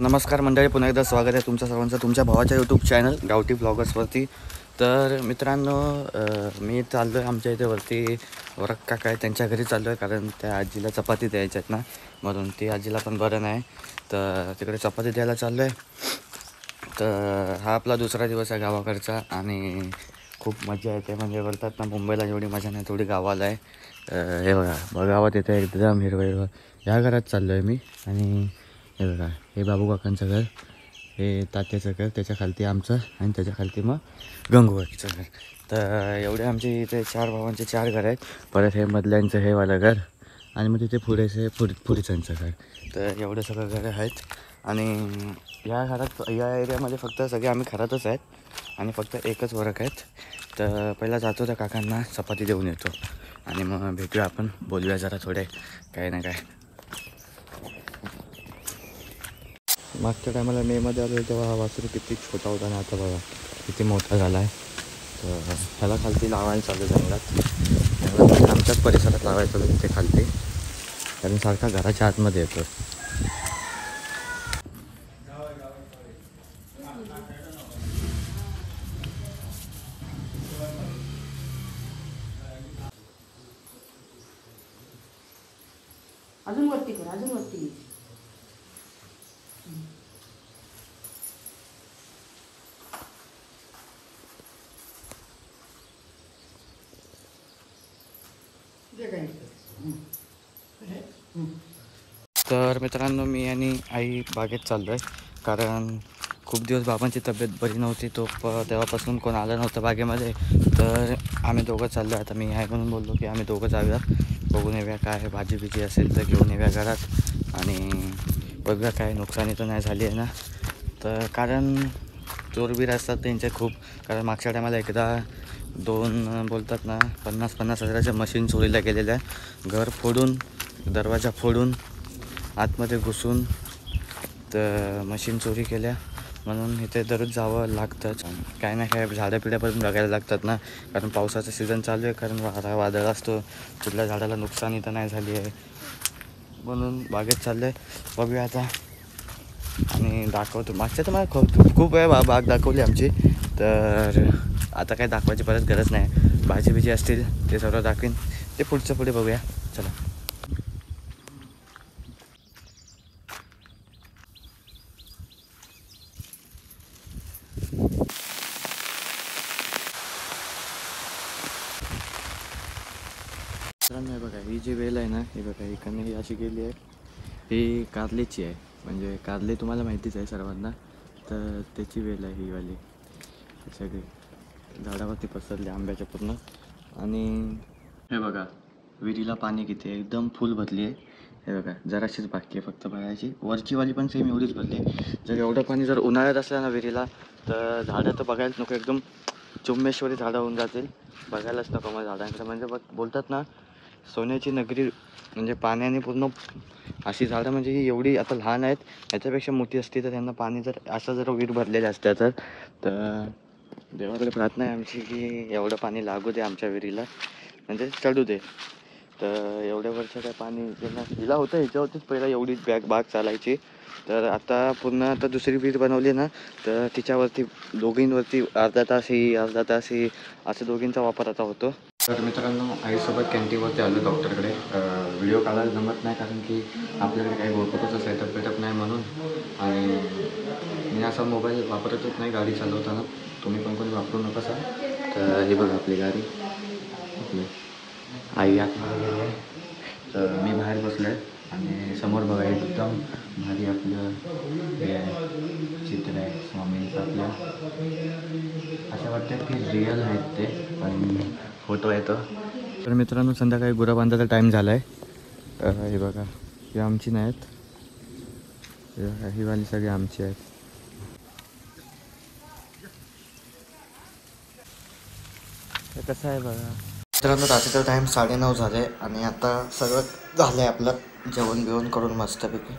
नमस्कार मंडळी, पुन्हा एकदा स्वागत आहे तुमच्या सर्वांचं तुमच्या भावाच्या यूट्यूब चॅनल गावठी ब्लॉगर्सवरती. तर मित्रांनो, मी चाललो आहे आमच्या इथे वरती वरक काका आहे त्यांच्या घरी चाललो आहे, कारण त्या आजीला चपाती द्यायच्या आहेत ना, म्हणून ती आजीला पण बरं नाही, तर तिकडे चपाती द्यायला चाललो आहे. तर हा आपला दुसरा दिवस आहे गावाकडचा आणि खूप मजा येते. म्हणजे बोलतात ना, मुंबईला जेवढी मजा नाही तेवढी गावाला आहे. हे बघा, गावात येते एकदम हिरवं हिरवं. ह्या घरात चाललो आहे मी आणि हे बघा, हे बाबू काकांचं घर, हे तात्याचं घर, त्याच्या खालती आमचं आणि त्याच्या खालती मग गंगूबाईचं घर. तर एवढे आमचे इथे 4 भावांचे 4 घर आहेत. परत हे मधल्यांचं हे वालं घर आणि मग तिथे पुढेचे पुढच्यांचं घर. तर एवढं सगळं घरं आहेत आणि या घरात या एरियामध्ये फक्त सगळे आम्ही घरातच आहेत आणि फक्त एकच वरक आहेत. तर पहिला जातो त्या काकांना चपाती देऊन येतो आणि मग भेटूया, आपण बोलूया जरा थोडे काय ना काय. मागच्या टायमाला मेमध्ये आलो तेव्हा हा वासरू किती छोटा होता आणि आता बघा किती मोठा झाला आहे. तर ह्याला खालती लावायला चालू जंगलात आमच्याच परिसरात लावायचं चालू तिथे खालती, कारण सारखा घराच्या आतमध्ये येतो. अजून वरती कर, अजून वरती. तर मित्रांनो, मी आणि आई बागेत चाललो आहे, कारण खूप दिवस बाबांची तब्येत बरी नव्हती. तेव्हापासून कोण आलं नव्हतं बागेमध्ये. तर आम्ही दोघं चाललो आहे. आता मी आहे म्हणून बोललो की आम्ही दोघं जाऊया, बघून येऊया काय भाजी बिजी असेल तर घेऊन येऊया घरात आणि बघूया काय नुकसानी तर नाही झाली आहे ना. तर कारण चोरबीर असतात त्यांचे खूप, कारण मागच्या टायमाला एकदा 2 बोलतात ना 50-50 हजाराच्या मशीन चोरीला गेलेल्या आहे. घर फोडून, दरवाजा फोडून, आतमध्ये घुसून तर मशीन चोरी केल्या. म्हणून इथे दररोज जावं लागतंच. काय ना काय झाडं बघायला लागतात ना, कारण पावसाचं सीझन चालू आहे, कारण वादळ असतो, कुठल्या झाडाला नुकसानी तर नाही झाली आहे. म्हणून बागेत चाललं आहे, बघूया आता आणि दाखवतो. मागच्या तर मला खूप वेळा बाग दाखवली आमची, तर आता काय दाखवायची परत गरज नाही. भाजी बिजी असतील ते सर्व दाखवीन, ते पुढे बघूया. चला. मित्रांनो, हे बघा, ही जी वेल आहे ना, ही बघा इकडनं ही अशी गेली आहे, ही कारलीची आहे. म्हणजे कारली तुम्हाला माहितीच आहे सर्वांना, तर त्याची वेल आहे ही वाली. सगळी झाडावरती पसरली आंब्याच्या पूर्ण. आणि हे बघा, विहिरीला पाणी किती आहे, एकदम फुल भरली आहे. हे बघा, जराशीच बाकी आहे फक्त भरायची. वरची वाली पण सेम एवढीच भरली आहे. जर एवढं पाणी जर उन्हाळ्यात असलं ना विहिरीला, तर झाडं तर बघायलाच नको, एकदम चुम्मेश्वरी झाडं होऊन जातील, बघायलाच नको मग झाडांकडे. म्हणजे बोलतात ना, सोन्याची नगरी. म्हणजे पाण्याने पूर्ण अशी झाडं, म्हणजे ही एवढी आता लहान आहेत, याच्यापेक्षा मोठी असती तर त्यांना पाणी जर असं जर विहीर भरलेल्या असत्या तर देवाकडे प्रार्थना आहे आमची की एवढं पाणी लागू दे आमच्या विहिरीला, म्हणजे चढू दे. तर एवढ्या वर्ष काय पाणी हिला होतं, ह्याच्यावरतीच पहिला एवढी बाग चालायची. तर आता पूर्ण आता दुसरी विहीर बनवली ना, तर तिच्यावरती दोघींवरती अर्धा तास ही असं दोघींचा वापर आता होतो. तर मित्रांनो, आईसोबत कॅन्टीनवरती आलो डॉक्टरकडे. व्हिडिओ काढायला जमत नाही, कारण की आपल्याकडे काही गोळपटाचं सेटअप नाही म्हणून. आणि मी असा मोबाईल वापरतच नाही गाडी चालवताना, तुम्ही पण कोणी वापरू नका सर. तर ही बघा आपली गाडी, आपली आई आतमध्ये गेली आहे, तर मी बाहेर बसलो आहे आणि समोर बघा एकदम भारी आपलं हे आहे, चित्र आहे स्वामींचं. आपल्या असं वाटतं की रिअल आहेत ते, पण फोटो आहे तो. तर मित्रांनो, संध्याकाळी गुरं बांधायचा टाईम झाला आहे. हे बघा, ही आमची नाही आहेत, ही वाली सगळी आमची आहेत. तर कसं आहे बघा मित्रांनो, रात्रीचा टाईम 9:30 झाले आणि आता सगळं झालं आहे आपलं जेवण बिवण करून मस्तपैकी.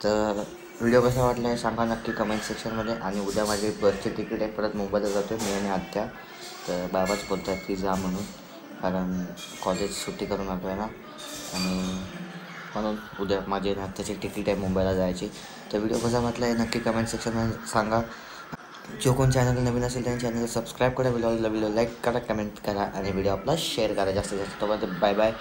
तर व्हिडिओ कसा वाटला आहे सांगा नक्की कमेंट सेक्शनमध्ये. आणि उद्या माझी बसची तिकीट आहे, परत मुंबईला जातो आहे मी आणि आत्या. तर बाबाच बोलतात की जा म्हणून, कारण कॉलेज सुट्टी करून आलो आहे ना. आणि म्हणून उद्या माझी आत्ताची तिकीट आहे मुंबईला जायची. तर व्हिडिओ कसा वाटला आहे नक्की कमेंट सेक्शनमध्ये सांगा. जो कोण चॅनल नवीन असेल त्यांनी चॅनलला सबस्क्राईब करा, व्हिडिओला लाईक करा, कमेंट करा आणि व्हिडिओ आपला शेअर करा जास्तीत जास्त. तोपर्यंत बाय बाय.